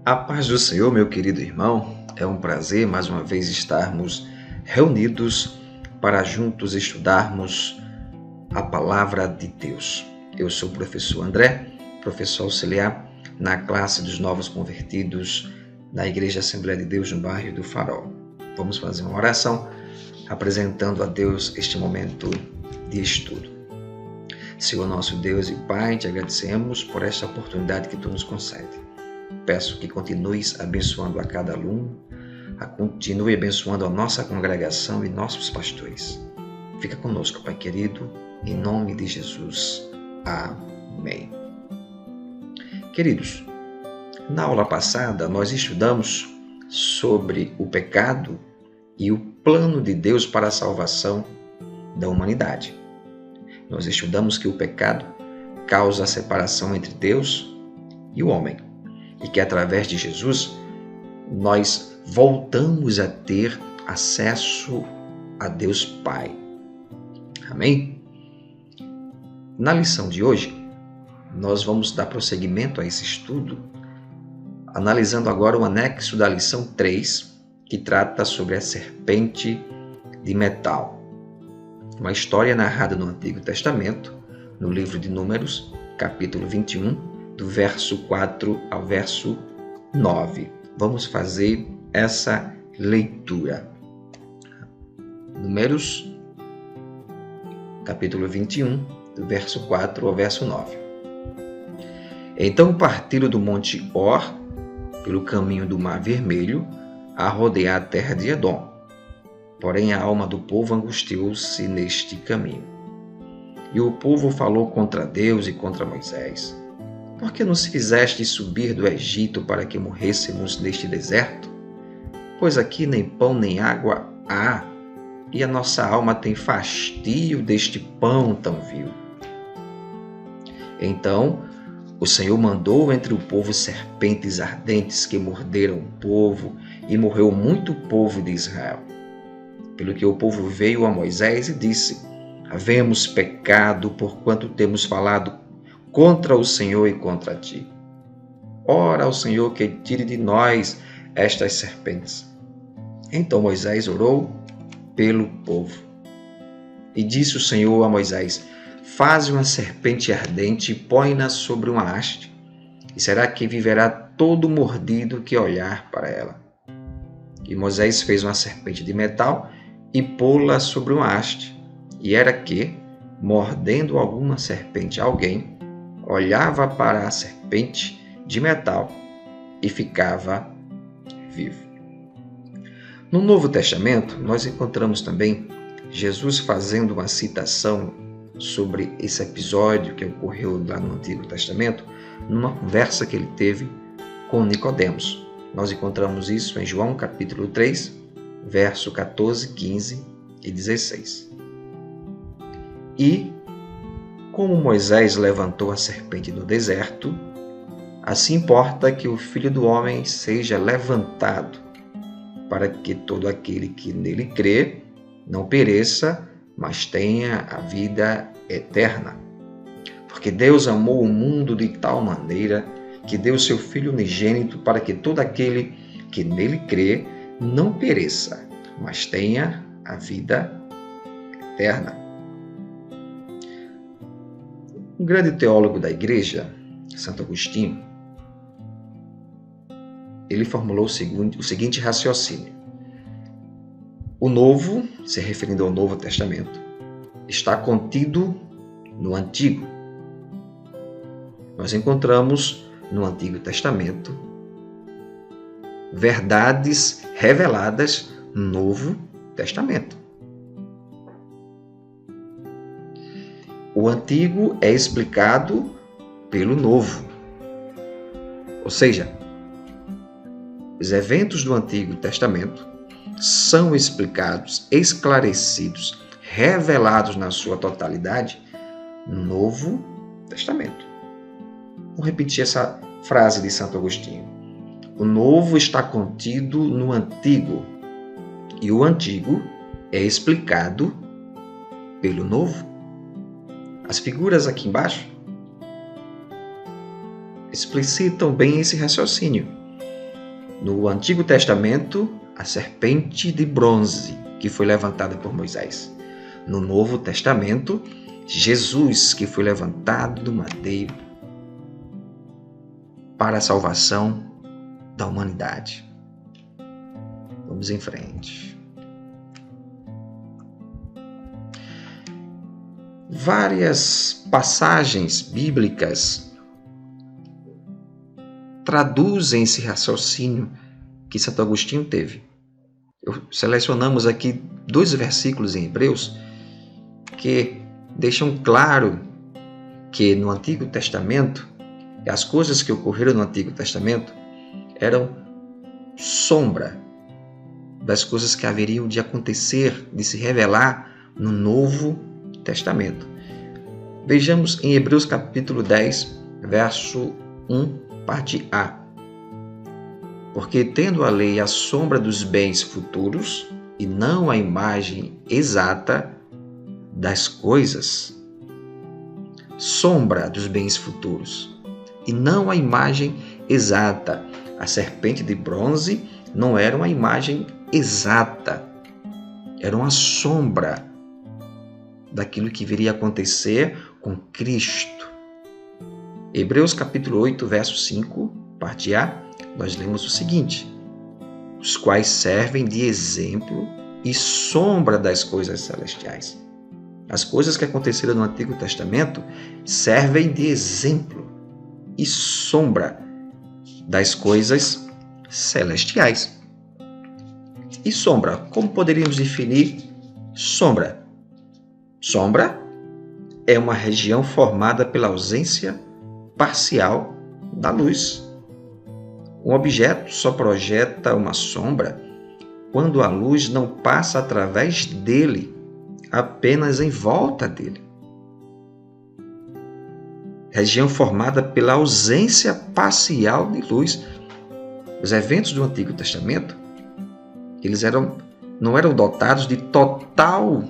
A paz do Senhor, meu querido irmão, é um prazer mais uma vez estarmos reunidos para juntos estudarmos a Palavra de Deus. Eu sou o professor André, professor auxiliar na classe dos novos convertidos na Igreja Assembleia de Deus no bairro do Farol. Vamos fazer uma oração apresentando a Deus este momento de estudo. Senhor nosso Deus e Pai, te agradecemos por esta oportunidade que Tu nos concede. Peço que continues abençoando a cada aluno, continue abençoando a nossa congregação e nossos pastores. Fica conosco, Pai querido, em nome de Jesus. Amém. Queridos, na aula passada nós estudamos sobre o pecado e o plano de Deus para a salvação da humanidade. Nós estudamos que o pecado causa a separação entre Deus e o homem. E que através de Jesus nós voltamos a ter acesso a Deus Pai. Amém? Na lição de hoje, nós vamos dar prosseguimento a esse estudo, analisando agora o anexo da lição 3, que trata sobre a serpente de metal. Uma história narrada no Antigo Testamento, no livro de Números, capítulo 21, do verso 4 ao verso 9. Vamos fazer essa leitura. Números, capítulo 21, do verso 4 ao verso 9. Então partiram do monte Or, pelo caminho do Mar Vermelho, a rodear a terra de Edom. Porém a alma do povo angustiou-se neste caminho. E o povo falou contra Deus e contra Moisés. Por que nos fizeste subir do Egito para que morrêssemos neste deserto? Pois aqui nem pão nem água há, e a nossa alma tem fastio deste pão tão vil. Então o Senhor mandou entre o povo serpentes ardentes que morderam o povo, e morreu muito povo de Israel. Pelo que o povo veio a Moisés e disse: havemos pecado porquanto temos falado contra o Senhor e contra ti. Ora ao Senhor que tire de nós estas serpentes. Então Moisés orou pelo povo. E disse o Senhor a Moisés: faze uma serpente ardente e põe-na sobre uma haste, e será que viverá todo mordido que olhar para ela. E Moisés fez uma serpente de metal e pô-la sobre uma haste, e era que, mordendo alguma serpente alguém, olhava para a serpente de metal e ficava vivo. No Novo Testamento, nós encontramos também Jesus fazendo uma citação sobre esse episódio que ocorreu lá no Antigo Testamento, numa conversa que ele teve com Nicodemos. Nós encontramos isso em João capítulo 3, verso 14, 15 e 16. E como Moisés levantou a serpente no deserto, assim importa que o Filho do Homem seja levantado, para que todo aquele que nele crê não pereça, mas tenha a vida eterna. Porque Deus amou o mundo de tal maneira que deu seu Filho unigênito para que todo aquele que nele crê não pereça, mas tenha a vida eterna. Um grande teólogo da igreja, Santo Agostinho, ele formulou o seguinte raciocínio. O Novo, se referindo ao Novo Testamento, está contido no Antigo. Nós encontramos no Antigo Testamento verdades reveladas no Novo Testamento. O Antigo é explicado pelo Novo. Ou seja, os eventos do Antigo Testamento são explicados, esclarecidos, revelados na sua totalidade no Novo Testamento. Vou repetir essa frase de Santo Agostinho. O Novo está contido no Antigo e o Antigo é explicado pelo Novo. As figuras aqui embaixo explicitam bem esse raciocínio. No Antigo Testamento, a serpente de bronze que foi levantada por Moisés. No Novo Testamento, Jesus que foi levantado do madeiro para a salvação da humanidade. Vamos em frente. Várias passagens bíblicas traduzem esse raciocínio que Santo Agostinho teve. Selecionamos aqui 2 versículos em Hebreus que deixam claro que no Antigo Testamento, as coisas que ocorreram no Antigo Testamento eram sombra das coisas que haveriam de acontecer, de se revelar no Novo Testamento. Vejamos em Hebreus capítulo 10, verso 1, parte A. Porque tendo a lei a sombra dos bens futuros, e não a imagem exata das coisas, sombra dos bens futuros, e não a imagem exata. A serpente de bronze não era uma imagem exata, era uma sombra daquilo que viria a acontecer com Cristo. Hebreus capítulo 8, verso 5, parte A, nós lemos o seguinte: os quais servem de exemplo e sombra das coisas celestiais. As coisas que aconteceram no Antigo Testamento servem de exemplo e sombra das coisas celestiais. E sombra, como poderíamos definir sombra? Sombra é uma região formada pela ausência parcial da luz. Um objeto só projeta uma sombra quando a luz não passa através dele, apenas em volta dele. Região formada pela ausência parcial de luz. Os eventos do Antigo Testamento, eles não eram dotados de total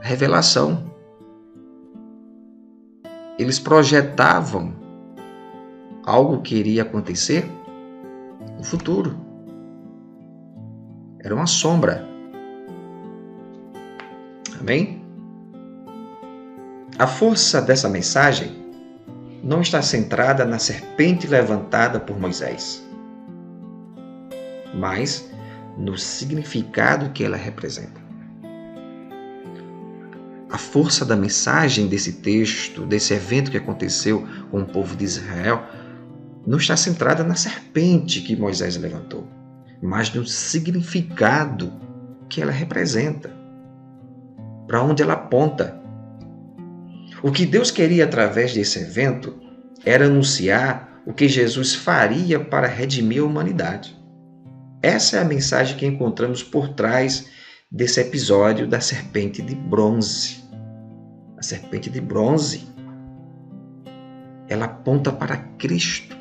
revelação. Eles projetavam algo que iria acontecer no futuro. Era uma sombra. Amém? A força dessa mensagem não está centrada na serpente levantada por Moisés, mas no significado que ela representa. A força da mensagem desse texto, desse evento que aconteceu com o povo de Israel, não está centrada na serpente que Moisés levantou, mas no significado que ela representa, para onde ela aponta. O que Deus queria através desse evento era anunciar o que Jesus faria para redimir a humanidade. Essa é a mensagem que encontramos por trás desse episódio da serpente de bronze. A serpente de bronze, ela aponta para Cristo,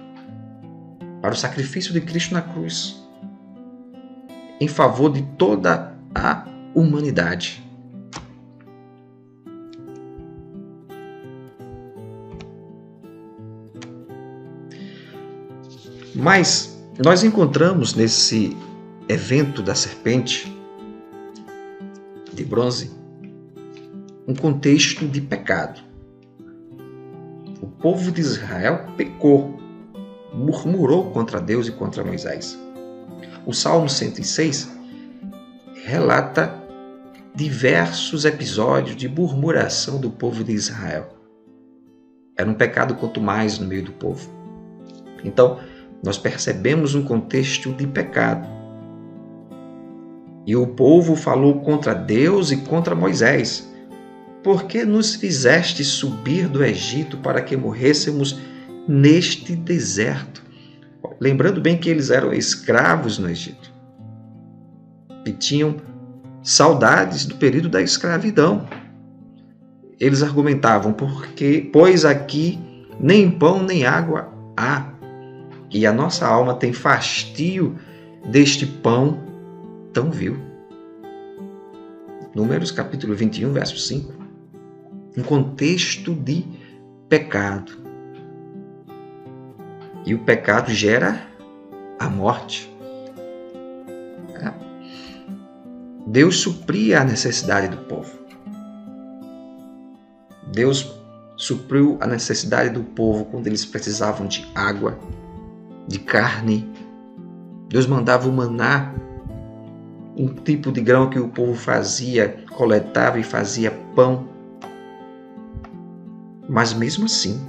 para o sacrifício de Cristo na cruz, em favor de toda a humanidade. Mas nós encontramos nesse evento da serpente de bronze um contexto de pecado. O povo de Israel pecou, murmurou contra Deus e contra Moisés. O Salmo 106 relata diversos episódios de murmuração do povo de Israel. Era um pecado quanto mais no meio do povo. Então, nós percebemos um contexto de pecado. E o povo falou contra Deus e contra Moisés. Por que nos fizeste subir do Egito para que morrêssemos neste deserto? Lembrando bem que eles eram escravos no Egito. E tinham saudades do período da escravidão. Eles argumentavam, pois aqui nem pão nem água há. E a nossa alma tem fastio deste pão tão vil. Números capítulo 21, verso 5. Um contexto de pecado. E o pecado gera a morte. Deus supria a necessidade do povo. Deus supriu a necessidade do povo quando eles precisavam de água, de carne. Deus mandava o maná, um tipo de grão que o povo fazia, coletava e fazia pão. Mas mesmo assim,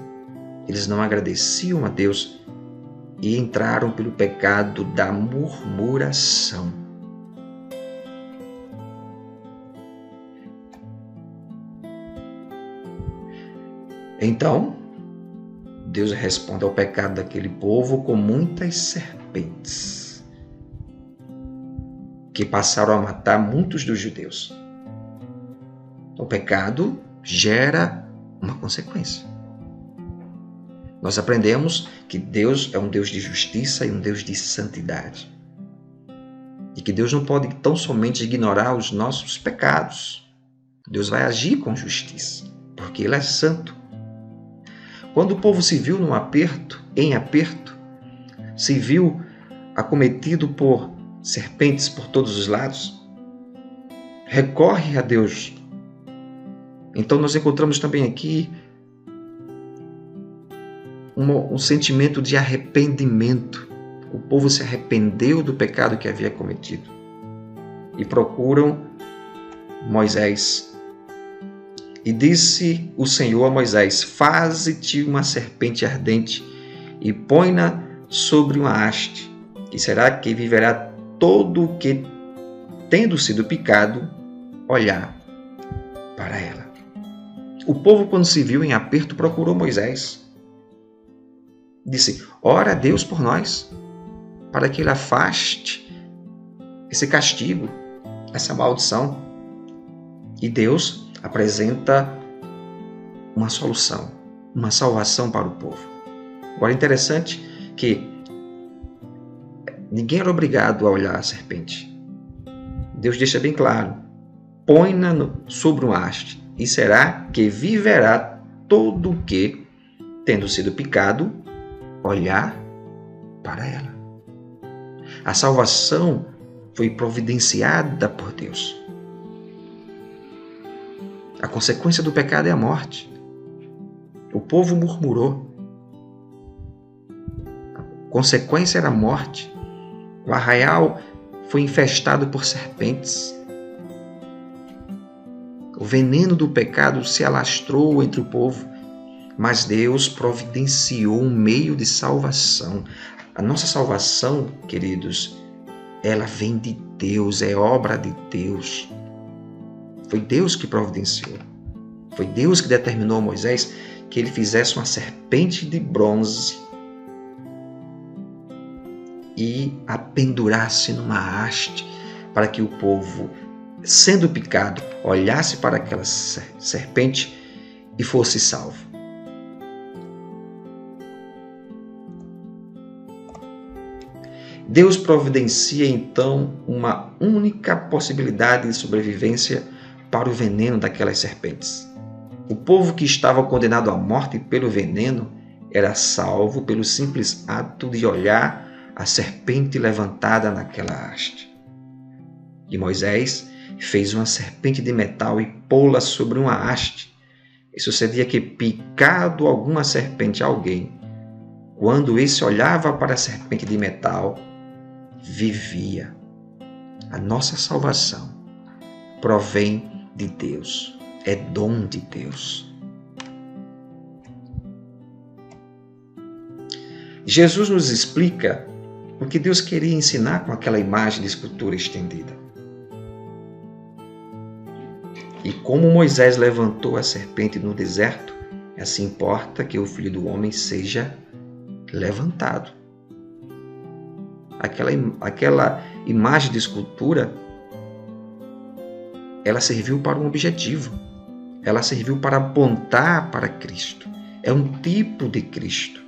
eles não agradeciam a Deus e entraram pelo pecado da murmuração. Então, Deus responde ao pecado daquele povo com muitas serpentes, que passaram a matar muitos dos judeus. O pecado gera uma consequência. Nós aprendemos que Deus é um Deus de justiça e um Deus de santidade. E que Deus não pode tão somente ignorar os nossos pecados. Deus vai agir com justiça, porque Ele é santo. Quando o povo se viu em aperto, se viu acometido por serpentes por todos os lados, recorre a Deus. Então nós encontramos também aqui um sentimento de arrependimento. O povo se arrependeu do pecado que havia cometido e procuram Moisés. E disse o Senhor a Moisés: faze-te uma serpente ardente e põe-na sobre uma haste, que será que viverá todo o que, tendo sido picado, olhar para ela. O povo, quando se viu em aperto, procurou Moisés. Disse: ora a Deus por nós, para que Ele afaste esse castigo, essa maldição. E Deus apresenta uma solução, uma salvação para o povo. Agora é interessante que ninguém era obrigado a olhar a serpente. Deus deixa bem claro: põe-na sobre um haste, e será que viverá todo o que, tendo sido picado, olhar para ela. A salvação foi providenciada por Deus. A consequência do pecado é a morte. O povo murmurou. A consequência era a morte. O arraial foi infestado por serpentes. O veneno do pecado se alastrou entre o povo, mas Deus providenciou um meio de salvação. A nossa salvação, queridos, ela vem de Deus, é obra de Deus. Foi Deus que providenciou. Foi Deus que determinou a Moisés que ele fizesse uma serpente de bronze e a pendurasse numa haste, para que o povo, sendo picado, olhasse para aquela serpente e fosse salvo. Deus providencia então uma única possibilidade de sobrevivência para o veneno daquelas serpentes. O povo que estava condenado à morte pelo veneno era salvo pelo simples ato de olhar a serpente levantada naquela haste. E Moisés fez uma serpente de metal e pô-la sobre uma haste. E sucedia que, picado alguma serpente a alguém, quando esse olhava para a serpente de metal, vivia. A nossa salvação provém de Deus, é dom de Deus. Jesus nos explica o que Deus queria ensinar com aquela imagem de escultura estendida. E como Moisés levantou a serpente no deserto, assim importa que o Filho do Homem seja levantado. Aquela imagem de escultura, ela serviu para um objetivo. Ela serviu para apontar para Cristo. É um tipo de Cristo.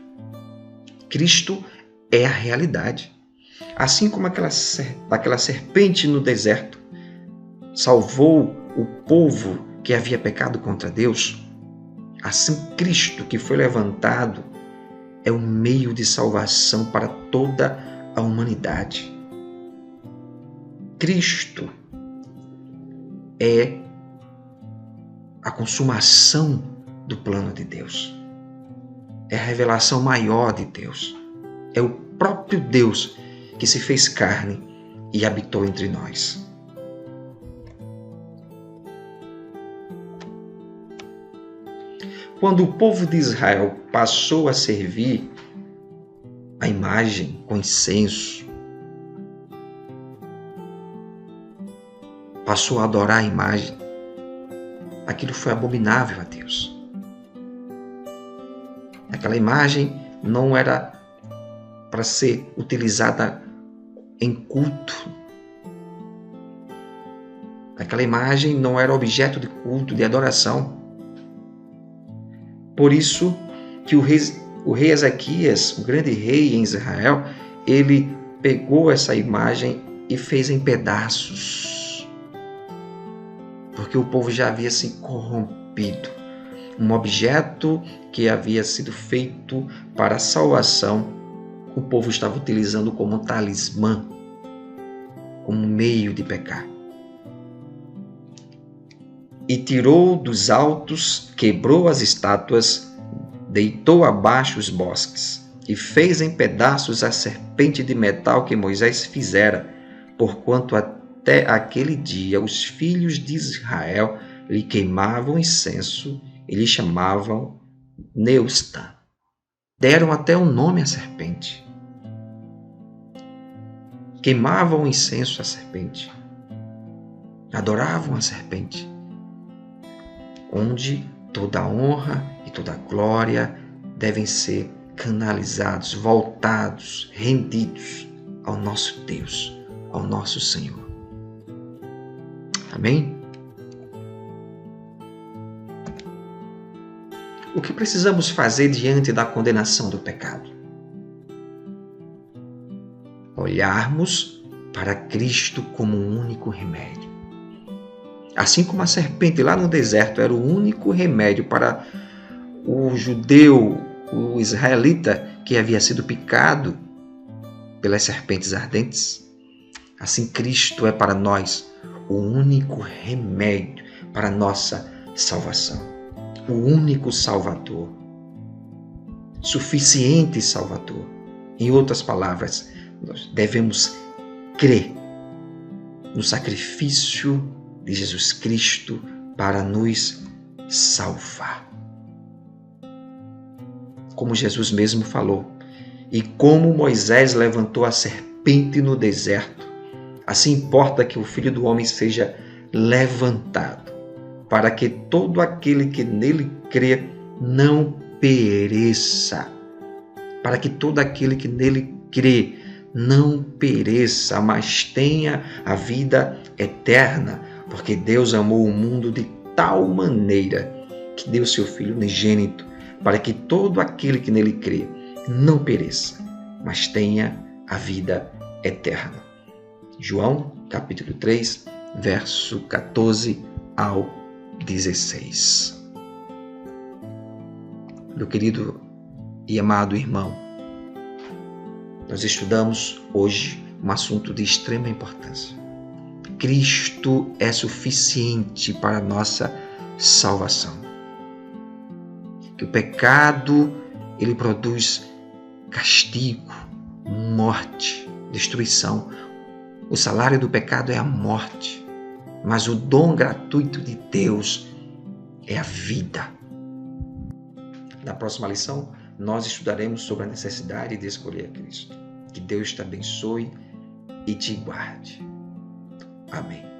Cristo é a realidade. Assim como aquela serpente no deserto salvou o povo que havia pecado contra Deus, assim Cristo, que foi levantado, é um meio de salvação para toda a humanidade. Cristo é a consumação do plano de Deus. É a revelação maior de Deus. É o próprio Deus que se fez carne e habitou entre nós. Quando o povo de Israel passou a servir a imagem com incenso, passou a adorar a imagem, aquilo foi abominável a Deus. Aquela imagem não era para ser utilizada em culto. Aquela imagem não era objeto de culto, de adoração. Por isso que o rei Ezequias, o grande rei em Israel, ele pegou essa imagem e fez em pedaços. Porque o povo já havia se corrompido. Um objeto que havia sido feito para a salvação, o povo estava utilizando como talismã, como meio de pecar. E tirou dos altos, quebrou as estátuas, deitou abaixo os bosques, e fez em pedaços a serpente de metal que Moisés fizera, porquanto até aquele dia os filhos de Israel lhe queimavam incenso e lhe chamavam Neustã. Deram até um nome à serpente. Queimavam incenso à serpente. Adoravam a serpente. Onde toda a honra e toda a glória devem ser canalizados, voltados, rendidos ao nosso Deus, ao nosso Senhor. Amém? O que precisamos fazer diante da condenação do pecado? Olharmos para Cristo como um único remédio. Assim como a serpente lá no deserto era o único remédio para o judeu, o israelita que havia sido picado pelas serpentes ardentes, assim Cristo é para nós o único remédio para a nossa salvação. O único Salvador. Suficiente Salvador. Em outras palavras, nós devemos crer no sacrifício de Jesus Cristo para nos salvar. Como Jesus mesmo falou, e como Moisés levantou a serpente no deserto, assim importa que o Filho do Homem seja levantado, para que todo aquele que nele crê não pereça. Para que todo aquele que nele crê não pereça, mas tenha a vida eterna. Porque Deus amou o mundo de tal maneira que deu seu Filho unigênito, para que todo aquele que nele crê não pereça, mas tenha a vida eterna. João, capítulo 3, verso 14 ao 16. Meu querido e amado irmão, nós estudamos hoje um assunto de extrema importância. Cristo é suficiente para a nossa salvação. Que o pecado, ele produz castigo, morte, destruição. O salário do pecado é a morte, mas o dom gratuito de Deus é a vida. Na próxima lição, nós estudaremos sobre a necessidade de escolher a Cristo. Que Deus te abençoe e te guarde. Amém.